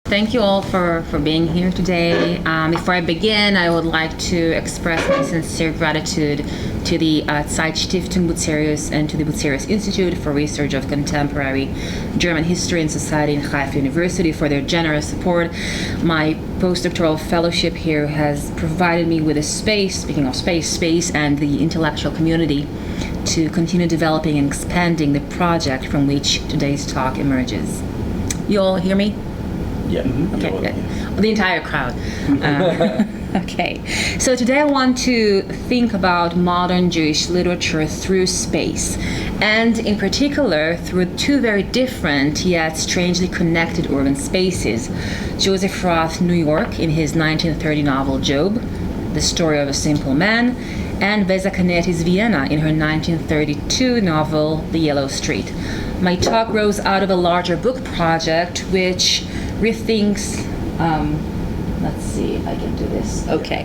Thank you all for being here today. Before I begin, I would like to express my sincere gratitude to the Zeitstiftung Bucerius and to the Bucerius Institute for Research of Contemporary German History and Society in Haifa University for their generous support. My postdoctoral fellowship here has provided me with a space, speaking of space, and the intellectual community to continue developing and expanding the project from which today's talk emerges. You all hear me? Yeah. Okay, good. The entire crowd. Okay. So today I want to think about modern Jewish literature through space, and in particular through two very different yet strangely connected urban spaces. Joseph Roth, New York, in his 1930 novel Job, The Story of a Simple Man, and Veza Canetti's Vienna in her 1932 novel The Yellow Street. My talk grows out of a larger book project which rethinks, let's see if I can do this. Okay.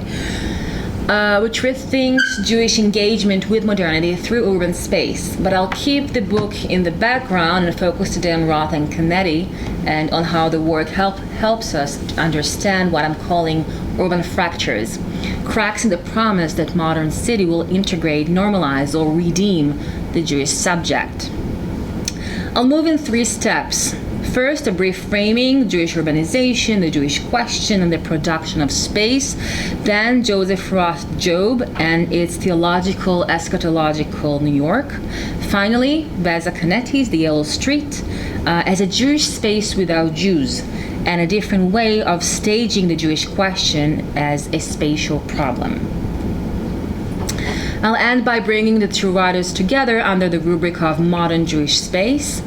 Which rethinks Jewish engagement with modernity through urban space. But I'll keep the book in the background and focus today on Roth and Canetti and on how the work helps us to understand what I'm calling urban fractures, cracks in the promise that modern city will integrate, normalize, or redeem the Jewish subject. I'll move in three steps. First, a brief framing, Jewish urbanization, the Jewish question, and the production of space. Then, Joseph Roth's Job and its theological, eschatological New York. Finally, Veza Canetti's The Yellow Street as a Jewish space without Jews, and a different way of staging the Jewish question as a spatial problem. I'll end by bringing the two writers together under the rubric of modern Jewish space,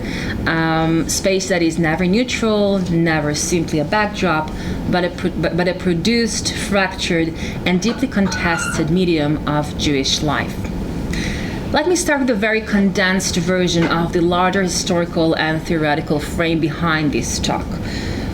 space that is never neutral, never simply a backdrop, but a produced, fractured, and deeply contested medium of Jewish life. Let me start with a very condensed version of the larger historical and theoretical frame behind this talk.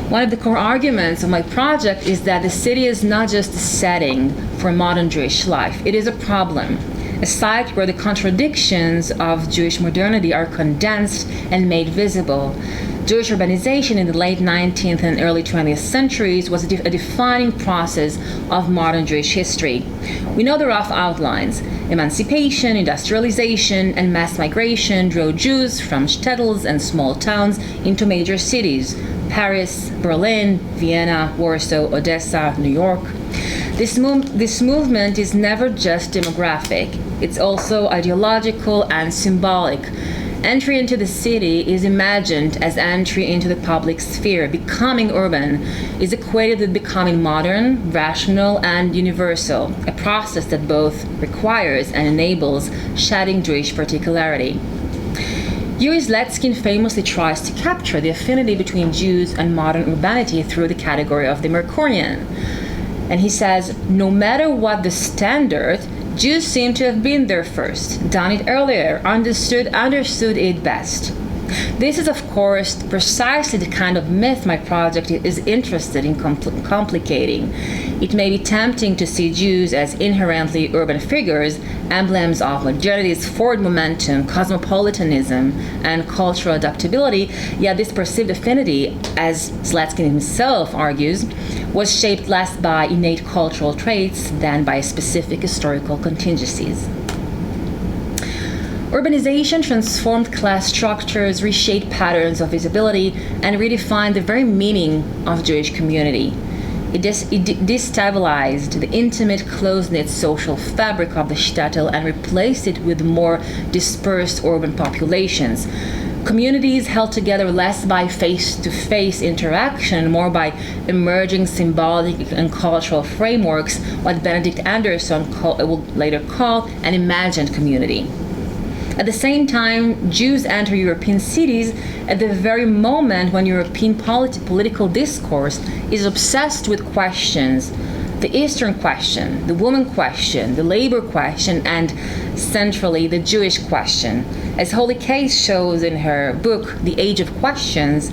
One of the core arguments of my project is that the city is not just a setting for modern Jewish life. It is a problem, a site where the contradictions of Jewish modernity are condensed and made visible. Jewish urbanization in the late 19th and early 20th centuries was a defining process of modern Jewish history. We know the rough outlines. Emancipation, industrialization, and mass migration drove Jews from shtetls and small towns into major cities: Paris, Berlin, Vienna, Warsaw, Odessa, New York. This movement is never just demographic. It's also ideological and symbolic. Entry into the city is imagined as entry into the public sphere. Becoming urban is equated with becoming modern, rational, and universal, a process that both requires and enables shedding Jewish particularity. Yuri Zletskin famously tries to capture the affinity between Jews and modern urbanity through the category of the Mercurian. And he says, no matter what the standard, Jews seem to have been there first, done it earlier, understood it best. This is, of course, precisely the kind of myth my project is interested in complicating. It may be tempting to see Jews as inherently urban figures, emblems of modernity's forward momentum, cosmopolitanism, and cultural adaptability, yet this perceived affinity, as Zletskin himself argues, was shaped less by innate cultural traits than by specific historical contingencies. Urbanization transformed class structures, reshaped patterns of visibility, and redefined the very meaning of Jewish community. It destabilized the intimate, close-knit social fabric of the shtetl and replaced it with more dispersed urban populations. Communities held together less by face-to-face interaction, more by emerging symbolic and cultural frameworks, what Benedict Anderson will later call an imagined community. At the same time, Jews enter European cities at the very moment when European political discourse is obsessed with questions: the Eastern question, the woman question, the labor question, and centrally the Jewish question. As Holly Case shows in her book, The Age of Questions,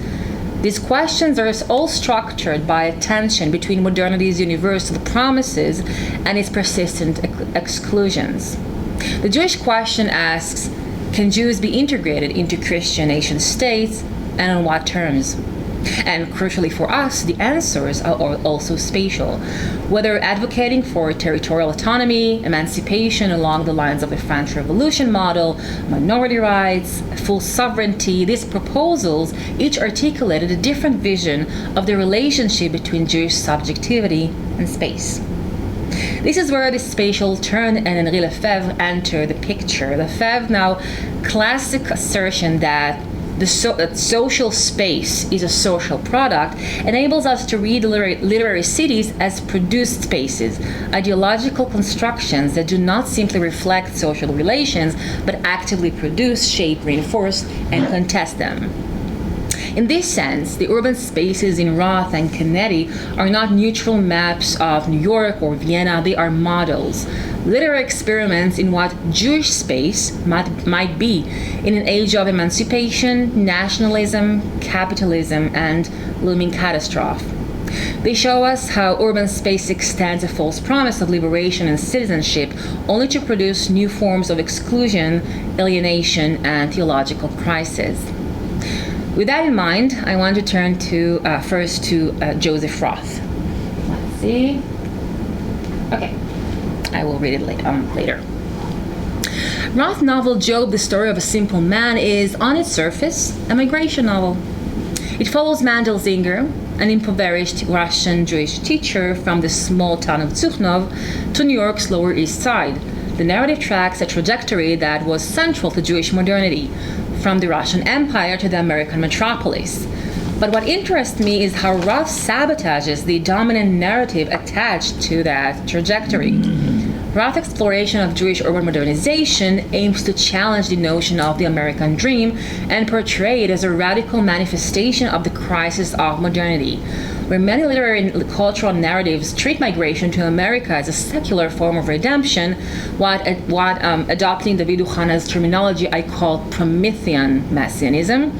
these questions are all structured by a tension between modernity's universal promises and its persistent exclusions. The Jewish question asks, can Jews be integrated into Christian nation states, and on what terms? And crucially for us, the answers are also spatial. Whether advocating for territorial autonomy, emancipation along the lines of the French Revolution model, minority rights, full sovereignty, these proposals each articulated a different vision of the relationship between Jewish subjectivity and space. This is where the spatial turn and Henri Lefebvre enter the picture. Lefebvre's now classic assertion that that social space is a social product enables us to read literary cities as produced spaces, ideological constructions that do not simply reflect social relations, but actively produce, shape, reinforce, and contest them. In this sense, the urban spaces in Roth and Canetti are not neutral maps of New York or Vienna, they are models, literary experiments in what Jewish space might be in an age of emancipation, nationalism, capitalism, and looming catastrophe. They show us how urban space extends a false promise of liberation and citizenship only to produce new forms of exclusion, alienation, and theological crisis. With that in mind, I want to turn to first to Joseph Roth. Let's see. Okay, I will read it later. Roth's novel Job, the Story of a Simple Man, is, on its surface, a migration novel. It follows Mandel Zinger, an impoverished Russian Jewish teacher from the small town of Zukhnov, to New York's Lower East Side. The narrative tracks a trajectory that was central to Jewish modernity, from the Russian Empire to the American metropolis. But what interests me is how Roth sabotages the dominant narrative attached to that trajectory. Roth's exploration of Jewish urban modernization aims to challenge the notion of the American dream and portray it as a radical manifestation of the crisis of modernity. Where many literary and cultural narratives treat migration to America as a secular form of redemption, what adopting David Uhana's terminology I call Promethean messianism,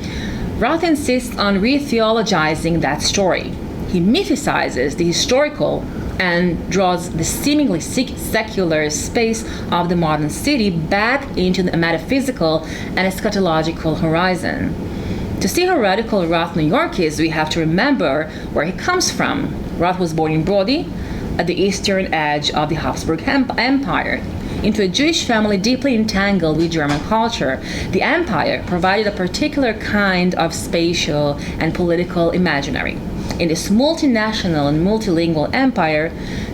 Roth insists on re-theologizing that story. He mythicizes the historical and draws the seemingly secular space of the modern city back into the metaphysical and eschatological horizon. To see how radical Roth New York is, we have to remember where he comes from. Roth was born in Brody, at the eastern edge of the Habsburg Empire, into a Jewish family deeply entangled with German culture. The empire provided a particular kind of spatial and political imaginary. In this multinational and multilingual empire,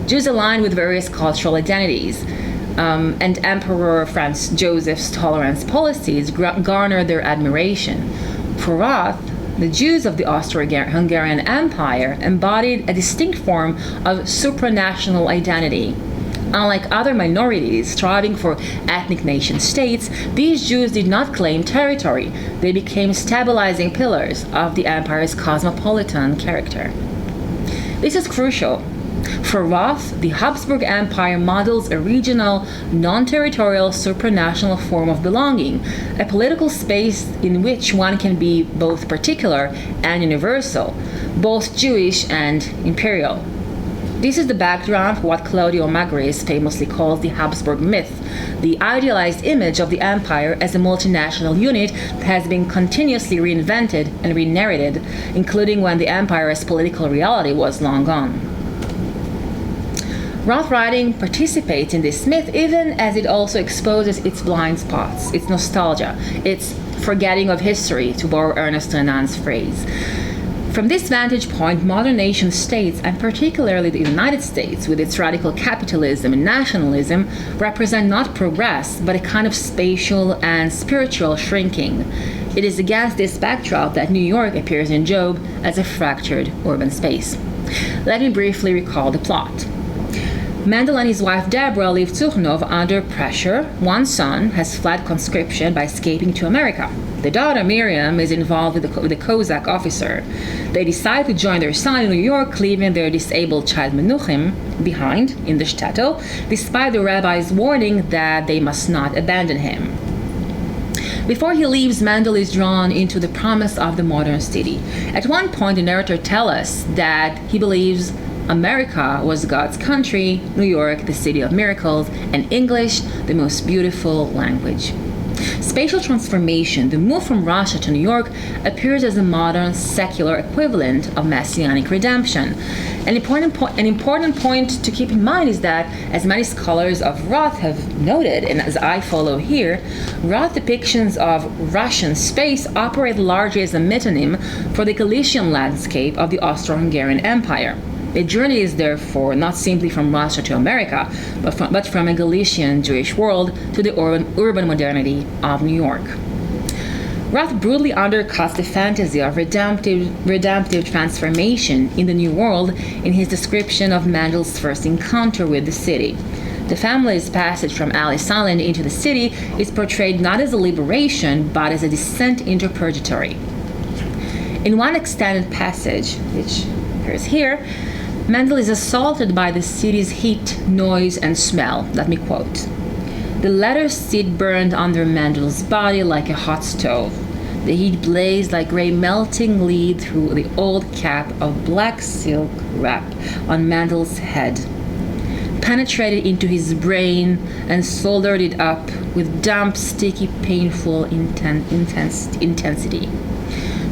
Jews aligned with various cultural identities, and Emperor Franz Joseph's tolerance policies garnered their admiration. For Roth, the Jews of the Austro-Hungarian Empire embodied a distinct form of supranational identity. Unlike other minorities striving for ethnic nation-states, these Jews did not claim territory. They became stabilizing pillars of the empire's cosmopolitan character. This is crucial. For Roth, the Habsburg Empire models a regional, non-territorial, supranational form of belonging, a political space in which one can be both particular and universal, both Jewish and imperial. This is the background for what Claudio Magris famously calls the Habsburg myth, the idealized image of the empire as a multinational unit that has been continuously reinvented and re-narrated, including when the empire's political reality was long gone. Roth writing participates in this myth even as it also exposes its blind spots, its nostalgia, its forgetting of history, to borrow Ernest Renan's phrase. From this vantage point, modern nation states, and particularly the United States with its radical capitalism and nationalism, represent not progress, but a kind of spatial and spiritual shrinking. It is against this backdrop that New York appears in Job as a fractured urban space. Let me briefly recall the plot. Mendel and his wife Deborah leave Zukhnov under pressure. One son has fled conscription by escaping to America. The daughter, Miriam, is involved with the Cossack officer. They decide to join their son in New York, leaving their disabled child Menuchim behind in the shtetl, despite the rabbi's warning that they must not abandon him. Before he leaves, Mendel is drawn into the promise of the modern city. At one point, the narrator tells us that he believes America was God's country, New York the city of miracles, and English the most beautiful language. Spatial transformation, the move from Russia to New York, appears as a modern secular equivalent of messianic redemption. An important point to keep in mind is that, as many scholars of Roth have noted, and as I follow here, Roth depictions of Russian space operate largely as a metonym for the Galician landscape of the Austro-Hungarian Empire. The journey is therefore not simply from Russia to America, but from a Galician Jewish world to the urban modernity of New York. Roth brutally undercuts the fantasy of redemptive transformation in the New World in his description of Mendel's first encounter with the city. The family's passage from Ellis Island into the city is portrayed not as a liberation, but as a descent into purgatory. In one extended passage, which appears here, Mendel is assaulted by the city's heat, noise, and smell. Let me quote. The leather seat burned under Mendel's body like a hot stove. The heat blazed like gray melting lead through the old cap of black silk wrap on Mendel's head, penetrated into his brain and soldered it up with damp, sticky, painful intensity.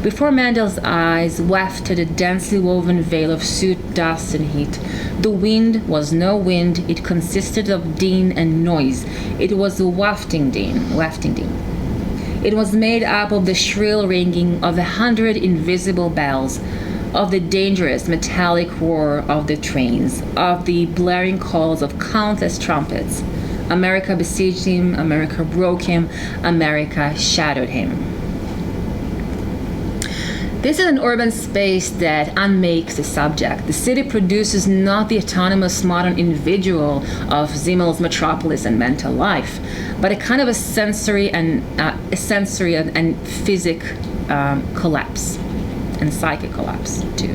Before Mendel's eyes wafted a densely woven veil of soot, dust, and heat. The wind was no wind. It consisted of din and noise. It was a wafting din. It was made up of the shrill ringing of 100 invisible bells, of the dangerous metallic roar of the trains, of the blaring calls of countless trumpets. America besieged him. America broke him. America shattered him. This is an urban space that unmakes the subject. The city produces not the autonomous modern individual of Zimmel's metropolis and mental life, but a kind of a sensory and physic collapse, and psychic collapse too.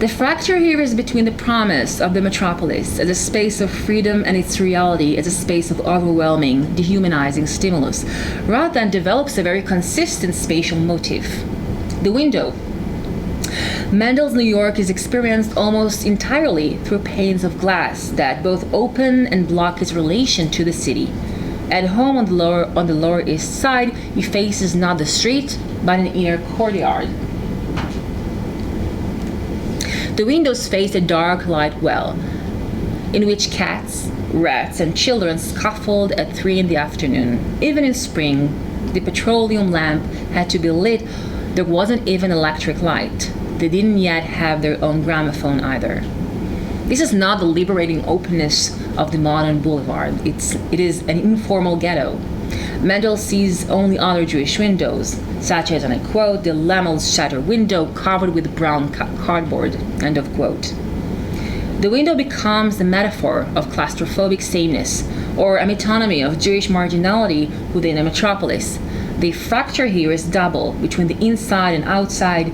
The fracture here is between the promise of the metropolis as a space of freedom and its reality as a space of overwhelming, dehumanizing stimulus. Roth then develops a very consistent spatial motif. The window. Mendel's New York is experienced almost entirely through panes of glass that both open and block his relation to the city. At home on the lower east side, he faces not the street, but an inner courtyard. The windows face a dark light well, in which cats, rats, and children scuffled at 3 p.m. Even in spring, the petroleum lamp had to be lit. There wasn't even electric light. They didn't yet have their own gramophone either. This is not the liberating openness of the modern boulevard. It is an informal ghetto. Mendel sees only other Jewish windows, such as, and I quote, the Lemmel's shutter window covered with brown cardboard, end of quote. The window becomes the metaphor of claustrophobic sameness, or a metonymy of Jewish marginality within a metropolis. The fracture here is double, between the inside and outside,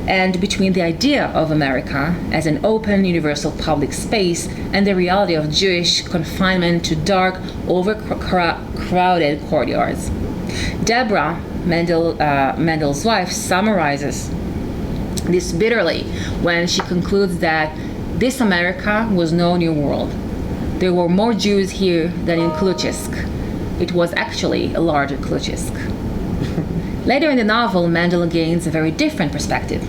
and between the idea of America as an open, universal public space and the reality of Jewish confinement to dark, overcrowded courtyards. Deborah, Mendel's wife, summarizes this bitterly when she concludes that this America was no new world. There were more Jews here than in Kluchisk. It was actually a larger Kluchisk. Later in the novel, Mendel gains a very different perspective.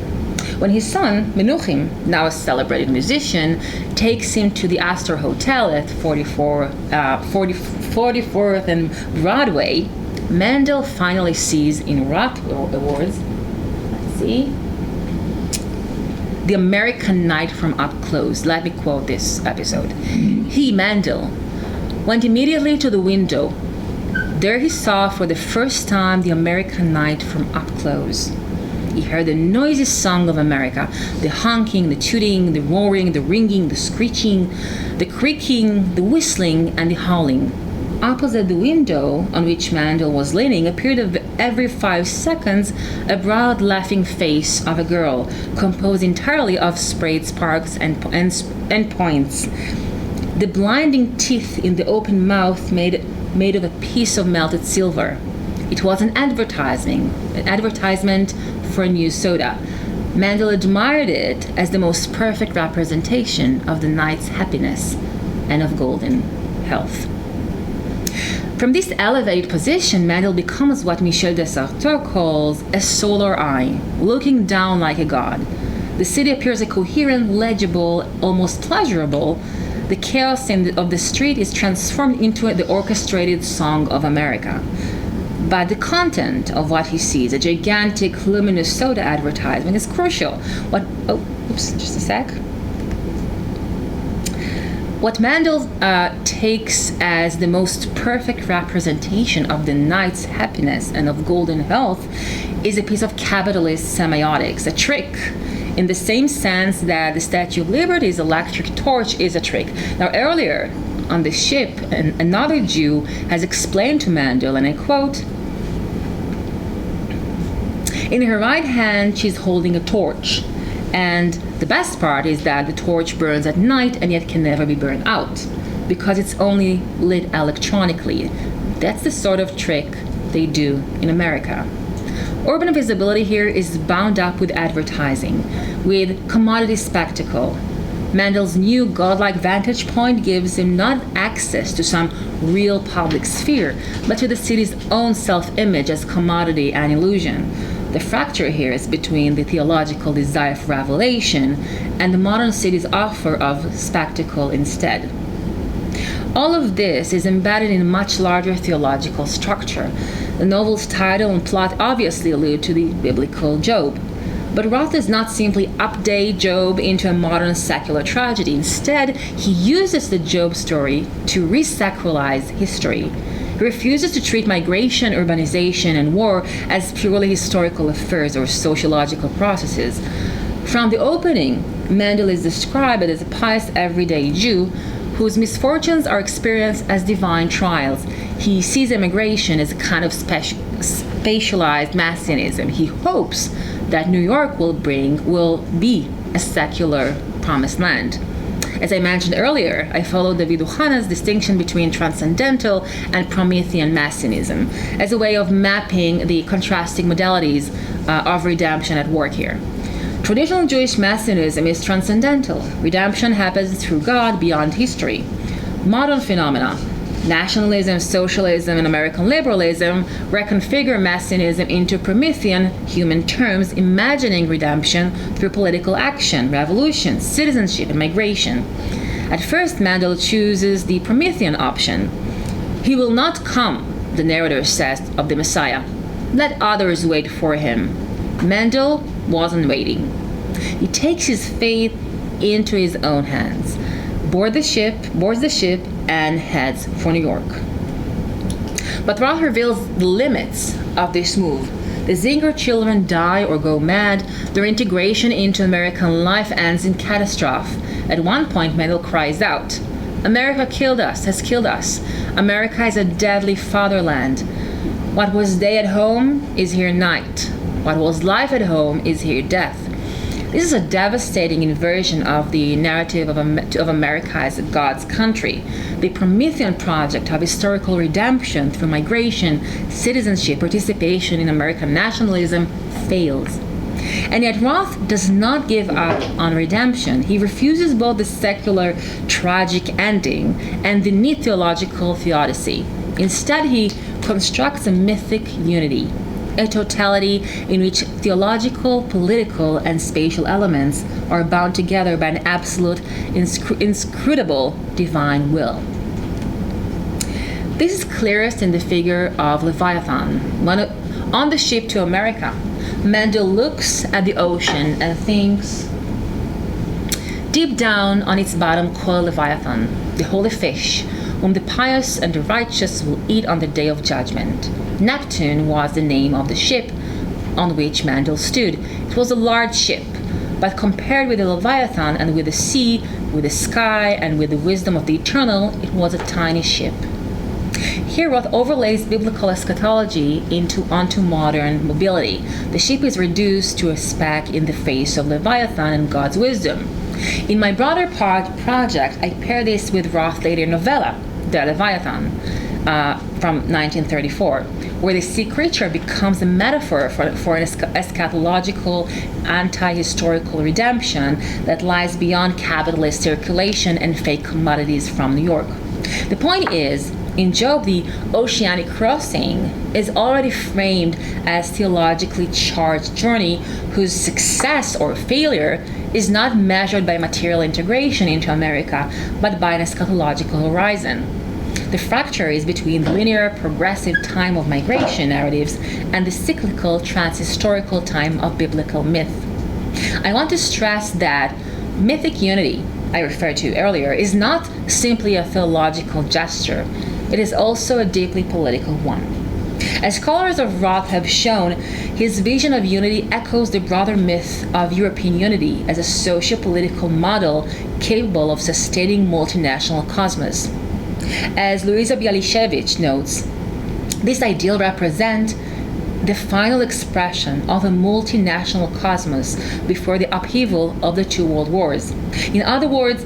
When his son, Menuchim, now a celebrated musician, takes him to the Astor Hotel at 44th and Broadway, Mendel finally sees in Roth words, let's see, the American night from up close. Let me quote this episode. He, Mendel, went immediately to the window. There he saw for the first time the American night from up close. He heard the noisy song of America, the honking, the tooting, the roaring, the ringing, the screeching, the creaking, the whistling, and the howling. Opposite the window on which Mendel was leaning appeared every 5 seconds a broad laughing face of a girl, composed entirely of sprayed sparks and points. The blinding teeth in the open mouth made of a piece of melted silver. It was an advertisement for a new soda. Mendel admired it as the most perfect representation of the night's happiness and of golden health. From this elevated position, Mendel becomes what Michel de Certeau calls a solar eye, looking down like a god. The city appears a coherent, legible, almost pleasurable. The chaos of the street is transformed into the orchestrated song of America. But the content of what he sees, a gigantic luminous soda advertisement, is crucial. Just a sec. What Mendel takes as the most perfect representation of the night's happiness and of golden health is a piece of capitalist semiotics, a trick, in the same sense that the Statue of Liberty's electric torch is a trick. Now, earlier on the ship, another Jew has explained to Mendel, and I quote, "In her right hand, she's holding a torch. And the best part is that the torch burns at night and yet can never be burned out because it's only lit electronically. That's the sort of trick they do in America." Urban visibility here is bound up with advertising, with commodity spectacle. Mendel's new godlike vantage point gives him not access to some real public sphere, but to the city's own self-image as commodity and illusion. The fracture here is between the theological desire for revelation and the modern city's offer of spectacle instead. All of this is embedded in a much larger theological structure. The novel's title and plot obviously allude to the biblical Job. But Roth does not simply update Job into a modern secular tragedy. Instead, he uses the Job story to resacralize history. He refuses to treat migration, urbanization, and war as purely historical affairs or sociological processes. From the opening, Mendel is described as a pious everyday Jew whose misfortunes are experienced as divine trials. He sees immigration as a kind of spatialized messianism. He hopes that New York will be a secular promised land. As I mentioned earlier, I followed David Ohana's distinction between transcendental and Promethean messianism as a way of mapping the contrasting modalities of redemption at work here. Traditional Jewish messianism is transcendental. Redemption happens through God beyond history. Modern phenomena, nationalism, socialism, and American liberalism, reconfigure messianism into Promethean human terms, imagining redemption through political action, revolution, citizenship, and migration. At first, Mendel chooses the Promethean option. He will not come, the narrator says of the Messiah. Let others wait for him. Mendel wasn't waiting. He takes his fate into his own hands, boards the ship, and heads for New York. But Roth reveals the limits of this move. The Zinger children die or go mad. Their integration into American life ends in catastrophe. At one point, Mendel cries out, "America has killed us. America is a deadly fatherland. What was day at home is here night. What was life at home is here death." This is a devastating inversion of the narrative of America as God's country. The Promethean project of historical redemption through migration, citizenship, participation in American nationalism fails. And yet Roth does not give up on redemption. He refuses both the secular tragic ending and the neat theological theodicy. Instead, he constructs a mythic unity, a totality in which theological, political, and spatial elements are bound together by an absolute, inscrutable divine will. This is clearest in the figure of Leviathan. On the ship to America, Mendel looks at the ocean and thinks, deep down on its bottom coiled Leviathan, the holy fish, whom the pious and the righteous will eat on the day of judgment. Neptune was the name of the ship on which Mendel stood. It was a large ship, but compared with the Leviathan and with the sea, with the sky, and with the wisdom of the eternal, it was a tiny ship. Here Roth overlays biblical eschatology onto modern mobility. The ship is reduced to a speck in the face of Leviathan and God's wisdom. In my broader project, I pair this with Roth's later novella, The Leviathan, from 1934, where the sea creature becomes a metaphor for an eschatological, anti-historical redemption that lies beyond capitalist circulation and fake commodities from New York. The point is, In Job, the oceanic crossing is already framed as theologically charged journey whose success or failure is not measured by material integration into America, but by an eschatological horizon. The fracture is between the linear, progressive time of migration narratives and the cyclical, transhistorical time of biblical myth. I want to stress that mythic unity, I referred to earlier, is not simply a theological gesture. It is also a deeply political one. As scholars of Roth have shown, his vision of unity echoes the broader myth of European unity as a socio-political model capable of sustaining multinational cosmos. As Luisa Bialiszewicz notes, this ideal represents the final expression of a multinational cosmos before the upheaval of the two world wars. In other words,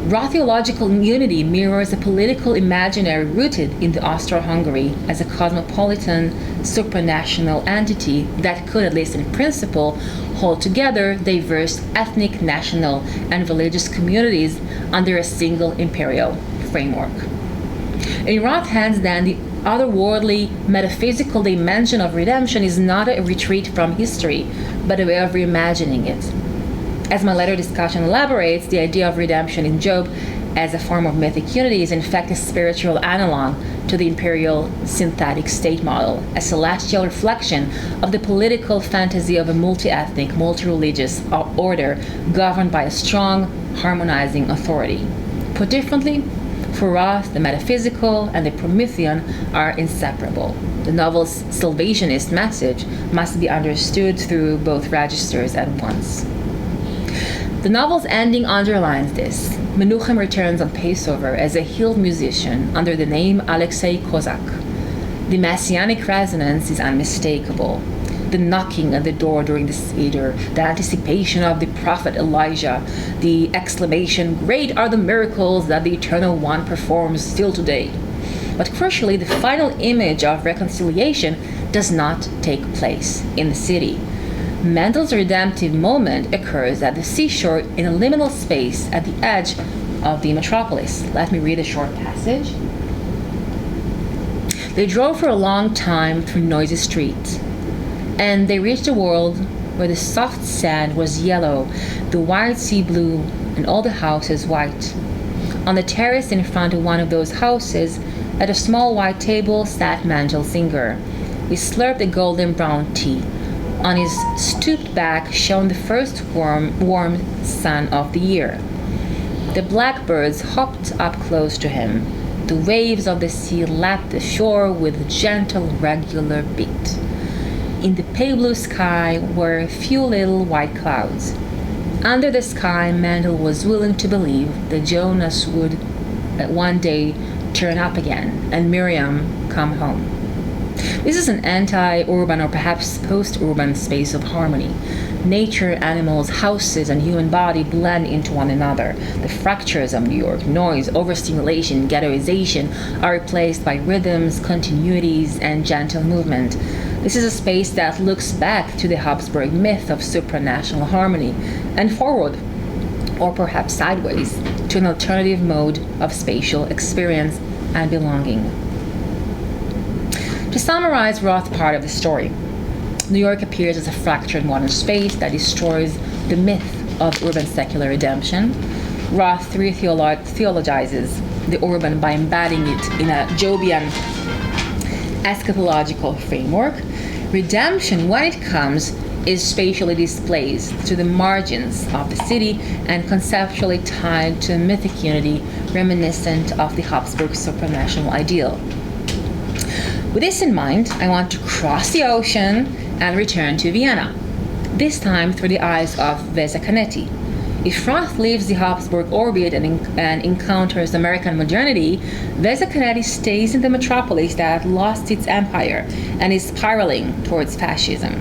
Roth theological unity mirrors a political imaginary rooted in the Austro-Hungary as a cosmopolitan supranational entity that could, at least in principle, hold together diverse ethnic, national, and religious communities under a single imperial framework. In Roth's hands, then, the otherworldly metaphysical dimension of redemption is not a retreat from history, but a way of reimagining it. As my later discussion elaborates, the idea of redemption in Job as a form of mythic unity is in fact a spiritual analog to the imperial synthetic state model, a celestial reflection of the political fantasy of a multi-ethnic, multi-religious order governed by a strong, harmonizing authority. Put differently, for Roth, the metaphysical and the Promethean are inseparable. The novel's salvationist message must be understood through both registers at once. The novel's ending underlines this. Menuchem returns on Passover as a healed musician under the name Alexei Kozak. The messianic resonance is unmistakable. The knocking at the door during the Seder, the anticipation of the prophet Elijah, the exclamation, "Great are the miracles that the Eternal One performs still today." But crucially, the final image of reconciliation does not take place in the city. Mendel's redemptive moment occurs at the seashore in a liminal space at the edge of the metropolis. Let me read a short passage. They drove for a long time through noisy streets, and they reached a world where the soft sand was yellow, the wide sea blue, and all the houses white. On the terrace in front of one of those houses, at a small white table, sat Mendel Singer. He slurped a golden brown tea. On his stooped back shone the first warm sun of the year. The blackbirds hopped up close to him. The waves of the sea lapped the shore with a gentle, regular beat. In the pale blue sky were a few little white clouds. Under the sky, Mendel was willing to believe that Jonas would one day turn up again and Miriam come home. This is an anti-urban or perhaps post-urban space of harmony. Nature, animals, houses, and human body blend into one another. The fractures of New York, noise, overstimulation, ghettoization, are replaced by rhythms, continuities, and gentle movement. This is a space that looks back to the Habsburg myth of supranational harmony and forward, or perhaps sideways, to an alternative mode of spatial experience and belonging. To summarize Roth's part of the story, New York appears as a fractured modern space that destroys the myth of urban secular redemption. Roth theologizes the urban by embedding it in a Jobian eschatological framework. Redemption, when it comes, is spatially displaced to the margins of the city and conceptually tied to a mythic unity reminiscent of the Habsburg supranational ideal. With this in mind, I want to cross the ocean and return to Vienna, this time through the eyes of Veza Canetti. If Roth leaves the Habsburg orbit and encounters American modernity, Veza Canetti stays in the metropolis that lost its empire and is spiraling towards fascism.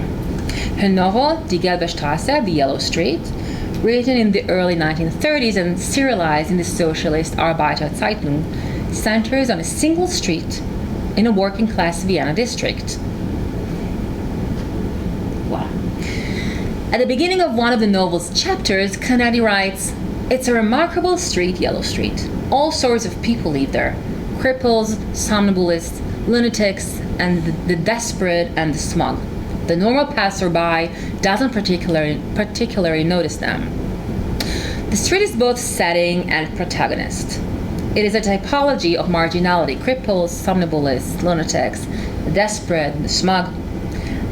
Her novel, Die Gelbe Straße, The Yellow Street, written in the early 1930s and serialized in the socialist Arbeiter Zeitung, centers on a single street in a working-class Vienna district. Wow. At the beginning of one of the novel's chapters, Canetti writes, "It's a remarkable street, Yellow Street. All sorts of people live there. cripples, somnambulists, lunatics, and the desperate and the smug. The normal passerby doesn't particularly notice them. The street is both setting and protagonist. It is a typology of marginality, cripples, somnambulists, lunatics, the desperate, the smug,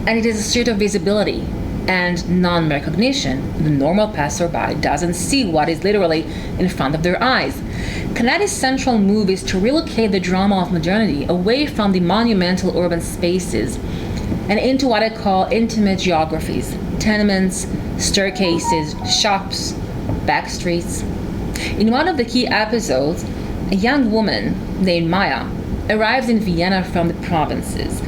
and it is a street of visibility and non-recognition. The normal passerby doesn't see what is literally in front of their eyes. Canetti's central move is to relocate the drama of modernity away from the monumental urban spaces and into what I call intimate geographies: tenements, staircases, shops, back streets. In one of the key episodes, a young woman named Maya arrives in Vienna from the provinces.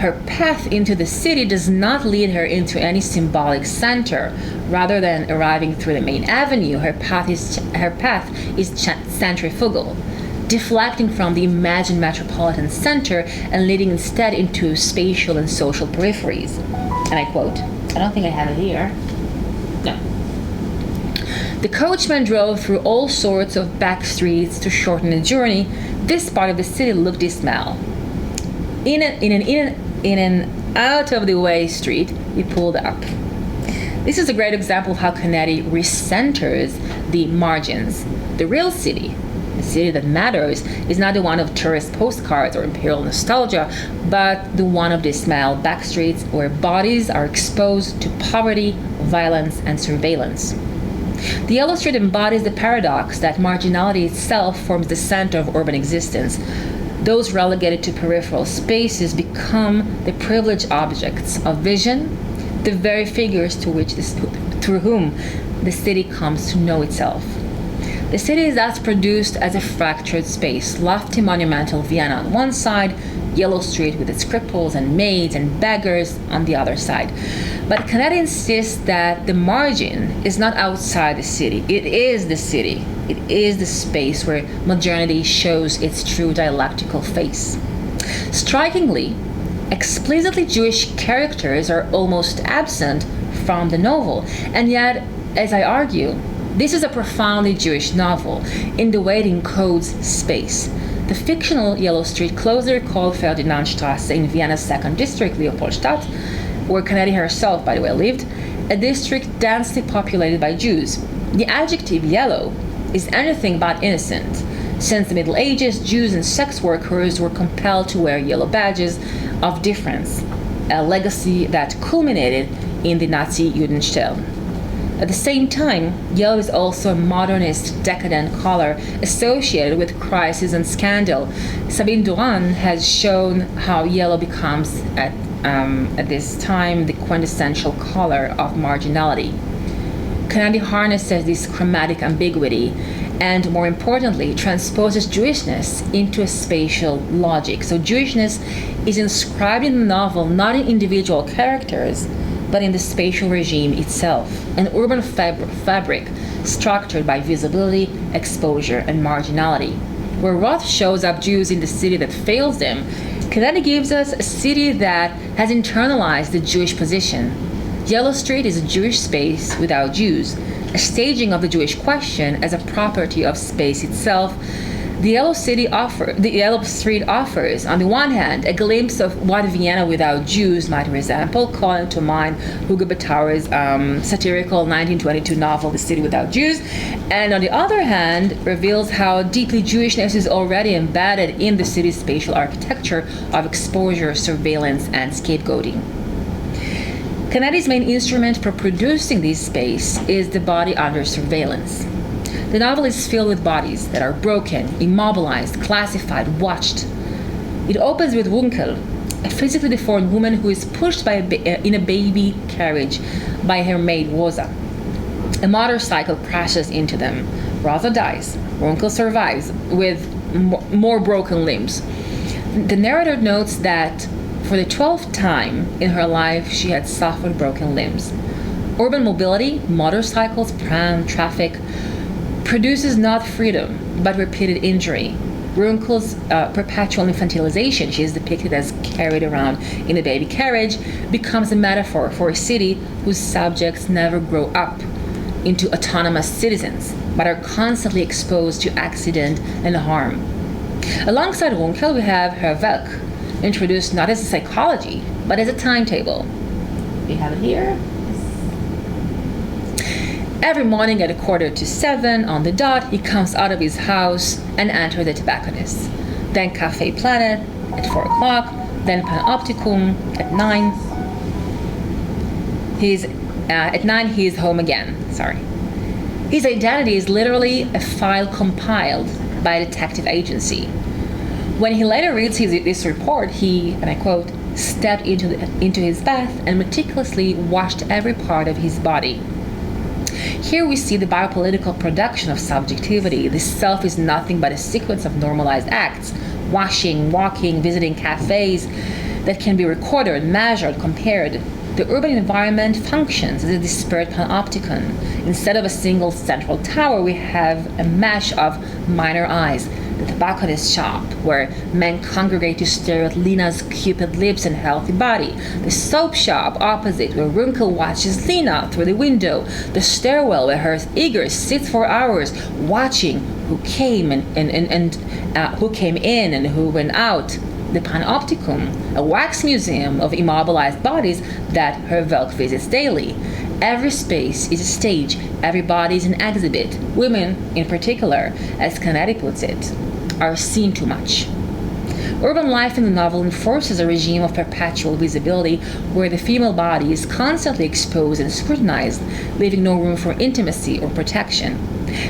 Her path into the city does not lead her into any symbolic center. Rather than arriving through the main avenue, her path is centrifugal, deflecting from the imagined metropolitan center and leading instead into spatial and social peripheries. And I quote, I don't think I have it here. No. The coachman drove through all sorts of back streets to shorten the journey. This part of the city looked dismal. In an out-of-the-way street, he pulled up. This is a great example of how Canetti recenters the margins. The real city, the city that matters, is not the one of tourist postcards or imperial nostalgia, but the one of dismal backstreets where bodies are exposed to poverty, violence, and surveillance. The Yellow Street embodies the paradox that marginality itself forms the center of urban existence. Those relegated to peripheral spaces become the privileged objects of vision, the very figures through whom the city comes to know itself. The city is thus produced as a fractured space: lofty monumental Vienna on one side, Yellow Street with its cripples and maids and beggars on the other side. But Canetti insists that the margin is not outside the city. It is the city. It is the space where modernity shows its true dialectical face. Strikingly, explicitly Jewish characters are almost absent from the novel, and yet, as I argue, this is a profoundly Jewish novel in the way it encodes space. The fictional Yellow Street closely recalled Ferdinandstrasse in Vienna's second district, Leopoldstadt, where Canetti herself, by the way, lived, a district densely populated by Jews. The adjective yellow is anything but innocent. Since the Middle Ages, Jews and sex workers were compelled to wear yellow badges of difference, a legacy that culminated in the Nazi Judenstern. At the same time, yellow is also a modernist, decadent color associated with crisis and scandal. Sabine Durand has shown how yellow becomes, at this time, the quintessential color of marginality. Canetti harnesses this chromatic ambiguity and, more importantly, transposes Jewishness into a spatial logic. So Jewishness is inscribed in the novel not in individual characters, but in the spatial regime itself, an urban fabric structured by visibility, exposure, and marginality. Where Roth shows up Jews in the city that fails them, Canetti gives us a city that has internalized the Jewish position. Yellow Street is a Jewish space without Jews, a staging of the Jewish question as a property of space itself. The Yellow Street offers, on the one hand, a glimpse of what Vienna without Jews might resemble, calling to mind Hugo Bataille's satirical 1922 novel, The City Without Jews, and on the other hand, reveals how deeply Jewishness is already embedded in the city's spatial architecture of exposure, surveillance, and scapegoating. Canetti's main instrument for producing this space is the body under surveillance. The novel is filled with bodies that are broken, immobilized, classified, watched. It opens with Runkel, a physically deformed woman who is pushed in a baby carriage by her maid Rosa. A motorcycle crashes into them. Rosa dies. Runkel survives with more broken limbs. The narrator notes that for the 12th time in her life she had suffered broken limbs. Urban mobility, motorcycles, tram, traffic, produces not freedom, but repeated injury. Runkel's perpetual infantilization, she is depicted as carried around in a baby carriage, becomes a metaphor for a city whose subjects never grow up into autonomous citizens, but are constantly exposed to accident and harm. Alongside Runkel, we have her Werk, introduced not as a psychology, but as a timetable. We have it here. Every morning at 6:45 on the dot, he comes out of his house and enters the tobacconist. Then Café Planet at 4 o'clock, then Panopticum at 9. At 9 he is home again. His identity is literally a file compiled by a detective agency. When he later reads this report, he, and I quote, stepped into his bath and meticulously washed every part of his body. Here we see the biopolitical production of subjectivity. The self is nothing but a sequence of normalized acts, washing, walking, visiting cafes, that can be recorded, measured, compared. The urban environment functions as a disparate panopticon. Instead of a single central tower, we have a mesh of minor eyes. The tobacconist shop, where men congregate to stare at Lena's cupid lips and healthy body. The soap shop opposite, where Runkel watches Lena through the window. The stairwell, where her eager sits for hours, watching who came in and who went out. The Panopticum, a wax museum of immobilized bodies that her Welk visits daily. Every space is a stage, every body is an exhibit. Women, in particular, as Canetti puts it, are seen too much. Urban life in the novel enforces a regime of perpetual visibility where the female body is constantly exposed and scrutinized, leaving no room for intimacy or protection.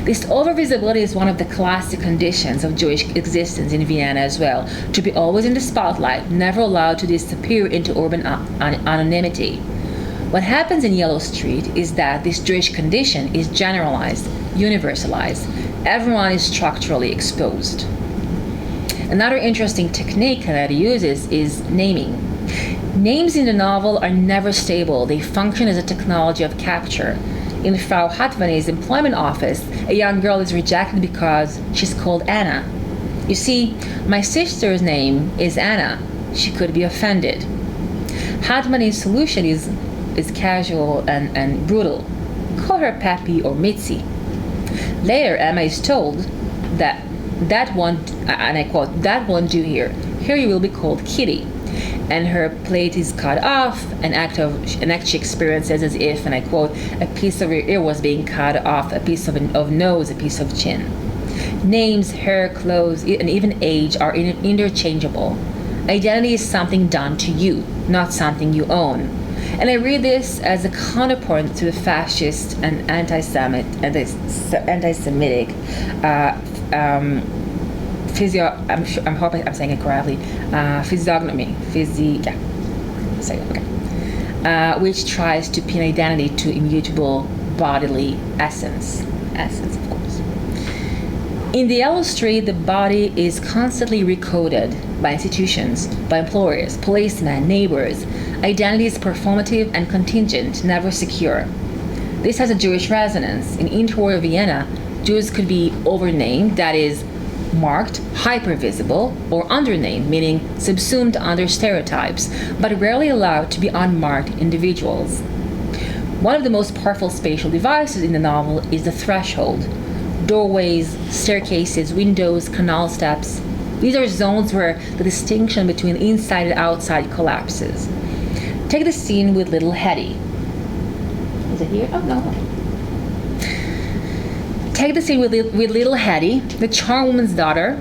This over-visibility is one of the classic conditions of Jewish existence in Vienna as well, to be always in the spotlight, never allowed to disappear into urban anonymity. What happens in Yellow Street is that this Jewish condition is generalized, universalized. Everyone is structurally exposed. Another interesting technique that he uses is naming. Names in the novel are never stable. They function as a technology of capture. In Frau Hatvane's employment office, a young girl is rejected because she's called Anna. You see, my sister's name is Anna. She could be offended. Hatvane's solution is casual and brutal. Call her Peppy or Mitzi. Later, Emma is told that won't, and I quote, that won't do here. Here you will be called Kitty. And her plate is cut off, an act she experiences as if, and I quote, a piece of her ear was being cut off, a piece of nose, a piece of chin. Names, hair, clothes, and even age are interchangeable. Identity is something done to you, not something you own. And I read this as a counterpoint to the fascist and anti-Semitic I'm hoping I'm saying it correctly. Physiognomy, which tries to pin identity to immutable bodily essence, of course. In the Yellow Street, the body is constantly recoded by institutions, by employers, policemen, neighbors. Identity is performative and contingent, never secure. This has a Jewish resonance. In interwar Vienna, Jews could be overnamed, that is, marked, hypervisible, or undernamed, meaning subsumed under stereotypes, but rarely allowed to be unmarked individuals. One of the most powerful spatial devices in the novel is the threshold. Doorways, staircases, windows, canal steps. These are zones where the distinction between inside and outside collapses. Take the scene with little Hetty. Is it here? Oh, no. Take the scene with little Hetty, the charwoman's daughter,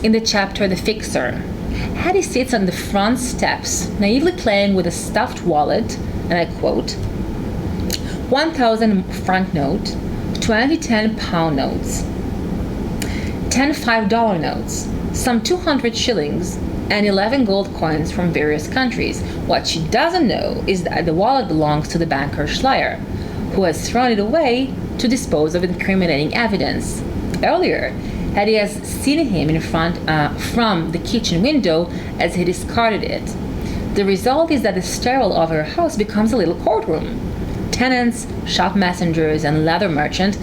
in the chapter The Fixer. Hetty sits on the front steps, naively playing with a stuffed wallet, and I quote, 1,000 franc note, 20 £10 notes, 10 $5 notes, some 200 shillings, and 11 gold coins from various countries. What she doesn't know is that the wallet belongs to the banker Schleier, who has thrown it away to dispose of incriminating evidence. Earlier, Hetty has seen him in front from the kitchen window as he discarded it. The result is that the stairwell of her house becomes a little courtroom. Tenants, shop messengers, and leather merchant,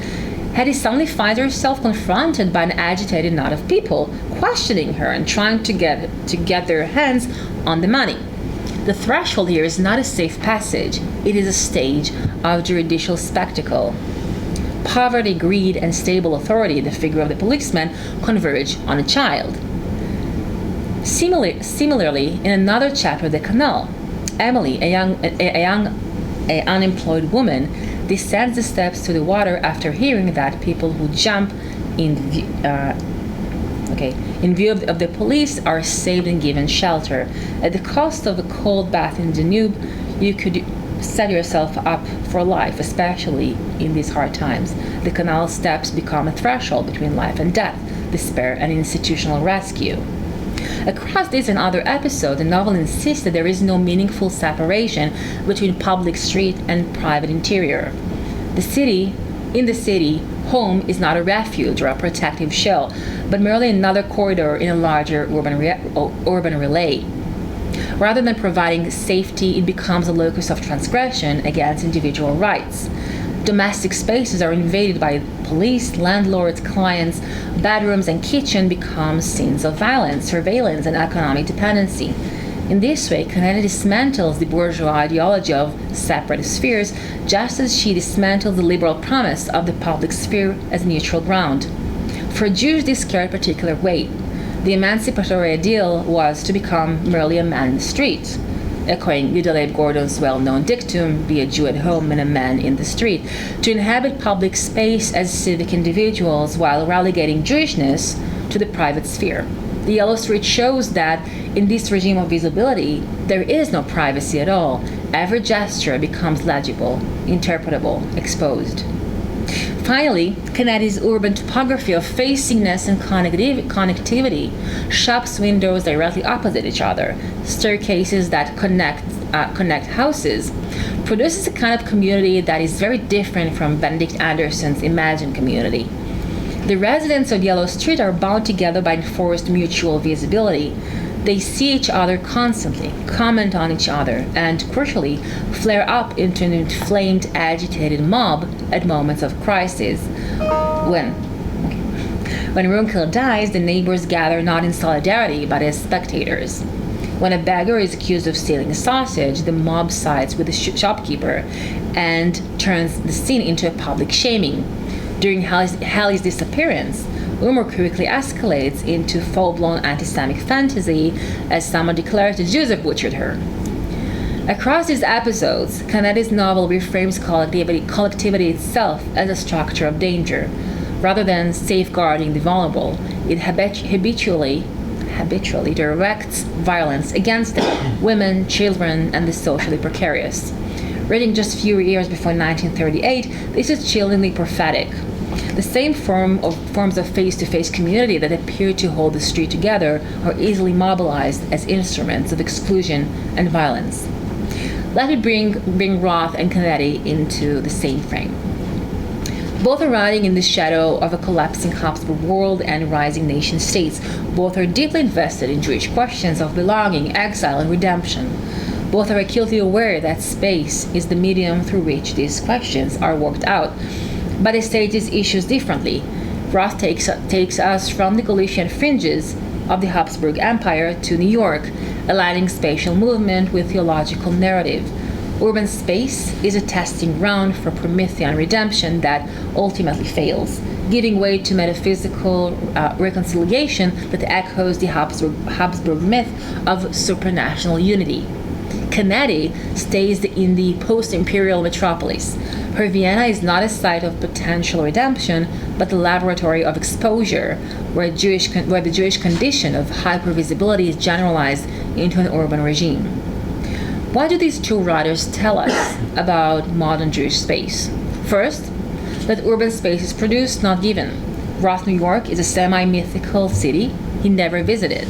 Hetty suddenly finds herself confronted by an agitated knot of people, questioning her and trying to get their hands on the money. The threshold here is not a safe passage. It is a stage of judicial spectacle. Poverty, greed, and stable authority, the figure of the policeman, converge on a child. Similarly, in another chapter of the canal, Emily, a unemployed woman, descends the steps to the water after hearing that people who jump in view of the police are saved and given shelter. At the cost of a cold bath in Danube, you could set yourself up for life, especially in these hard times. The canal steps become a threshold between life and death, despair and institutional rescue. Across this and other episodes, the novel insists that there is no meaningful separation between public street and private interior. In the city, home is not a refuge or a protective shell, but merely another corridor in a larger urban relay. Rather than providing safety, it becomes a locus of transgression against individual rights. Domestic spaces are invaded by police, landlords, clients. Bedrooms and kitchen become scenes of violence, surveillance, and economic dependency. In this way, Canetti dismantles the bourgeois ideology of separate spheres, just as she dismantles the liberal promise of the public sphere as neutral ground. For Jews, this carried particular weight. The emancipatory ideal was to become merely a man in the street, echoing Guy Gordon's well-known dictum, be a Jew at home and a man in the street, to inhabit public space as civic individuals while relegating Jewishness to the private sphere. The Yellow Street shows that in this regime of visibility, there is no privacy at all. Every gesture becomes legible, interpretable, exposed. Finally, Canetti's urban topography of faciness and connectivity, shops' windows directly opposite each other, staircases that connect houses, produces a kind of community that is very different from Benedict Anderson's imagined community. The residents of Yellow Street are bound together by enforced mutual visibility. They see each other constantly, comment on each other, and, crucially, flare up into an inflamed, agitated mob at moments of crisis. When Runkel dies, the neighbors gather not in solidarity, but as spectators. When a beggar is accused of stealing a sausage, the mob sides with the shopkeeper and turns the scene into a public shaming. During Hallie's disappearance, humor quickly escalates into full-blown anti-Semitic fantasy as someone declares the Jews have butchered her. Across these episodes, Canetti's novel reframes collectivity itself as a structure of danger. Rather than safeguarding the vulnerable, it habitually directs violence against them, women, children, and the socially precarious. Written just a few years before 1938, this is chillingly prophetic. The same forms of face-to-face community that appear to hold the street together are easily mobilized as instruments of exclusion and violence. Let me bring Roth and Canetti into the same frame. Both are riding in the shadow of a collapsing Habsburg world and rising nation states. Both are deeply invested in Jewish questions of belonging, exile, and redemption. Both are acutely aware that space is the medium through which these questions are worked out, but they stage these issues differently. Roth takes us from the Galician fringes of the Habsburg Empire to New York, aligning spatial movement with theological narrative. Urban space is a testing ground for Promethean redemption that ultimately fails, giving way to metaphysical reconciliation that echoes the Habsburg myth of supranational unity. Canetti stays in the post-imperial metropolis. Her Vienna is not a site of potential redemption, but the laboratory of exposure, where the Jewish condition of hypervisibility is generalized into an urban regime. What do these two writers tell us about modern Jewish space? First, that urban space is produced, not given. Roth, New York is a semi-mythical city he never visited,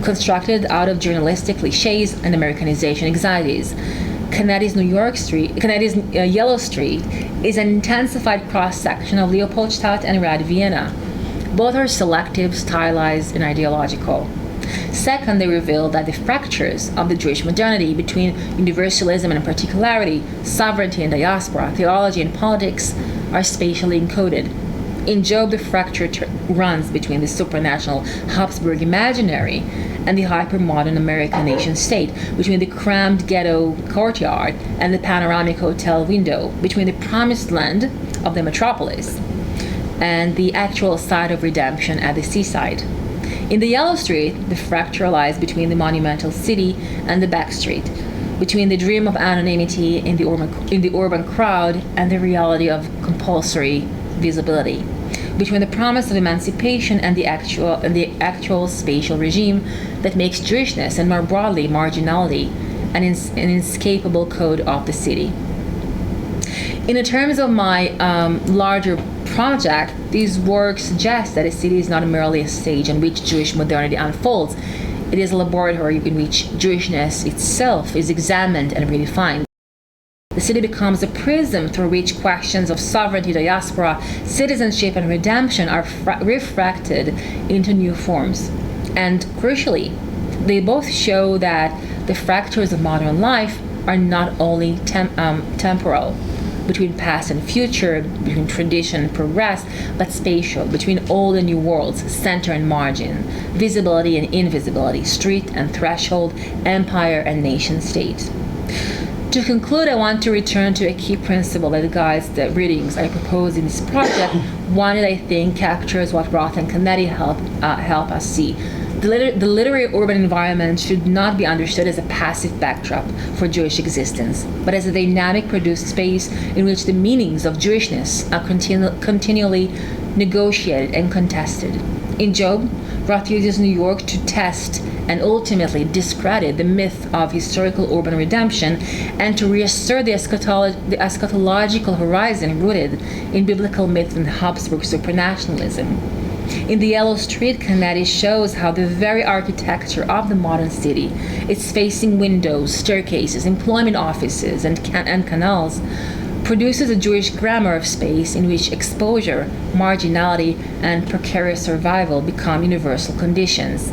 constructed out of journalistic cliches and Americanization anxieties. Canetti's Yellow Street is an intensified cross-section of Leopoldstadt and Red Vienna. Both are selective, stylized, and ideological. Second, they reveal that the fractures of the Jewish modernity between universalism and particularity, sovereignty and diaspora, theology and politics are spatially encoded. In Job, the fracture runs between the supranational Habsburg imaginary and the hypermodern American nation-state, between the crammed ghetto courtyard and the panoramic hotel window, between the promised land of the metropolis and the actual site of redemption at the seaside. In the Yellow Street, the fracture lies between the monumental city and the back street, between the dream of anonymity in the urban crowd and the reality of compulsory visibility, between the promise of emancipation and the actual spatial regime that makes Jewishness, and more broadly marginality, an inescapable code of the city. In the terms of my larger project, these works suggest that a city is not merely a stage on which Jewish modernity unfolds. It is a laboratory in which Jewishness itself is examined and redefined. The city becomes a prism through which questions of sovereignty, diaspora, citizenship, and redemption are refracted into new forms. And crucially, they both show that the fractures of modern life are not only temporal, between past and future, between tradition and progress, but spatial, between old and new worlds, center and margin, visibility and invisibility, street and threshold, empire and nation state. To conclude, I want to return to a key principle that guides the readings I propose in this project, one that I think captures what Roth and Canetti help us see. The literary urban environment should not be understood as a passive backdrop for Jewish existence, but as a dynamic produced space in which the meanings of Jewishness are continually negotiated and contested. In Job, Roth uses New York to test and ultimately discredit the myth of historical urban redemption and to reassert the eschatological horizon rooted in biblical myth and Habsburg supranationalism. In The Yellow Street, Canetti shows how the very architecture of the modern city, its facing windows, staircases, employment offices, and canals, produces a Jewish grammar of space in which exposure, marginality, and precarious survival become universal conditions.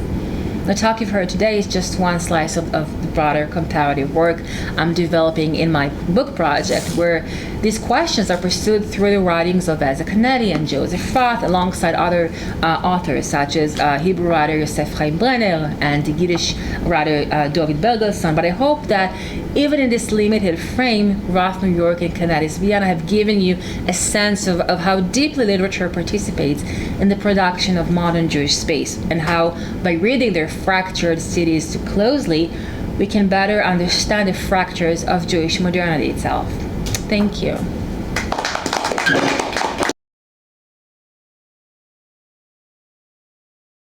The talk you've heard today is just one slice of the broader comparative work I'm developing in my book project, where these questions are pursued through the writings of Veza Canetti and Joseph Roth, alongside other authors such as Hebrew writer Yosef Chaim Brenner and Yiddish writer David Bergelson. But I hope that even in this limited frame, Roth New York and Canetti's Vienna have given you a sense of how deeply literature participates in the production of modern Jewish space, and how by reading their fractured cities too closely, we can better understand the fractures of Jewish modernity itself. Thank you.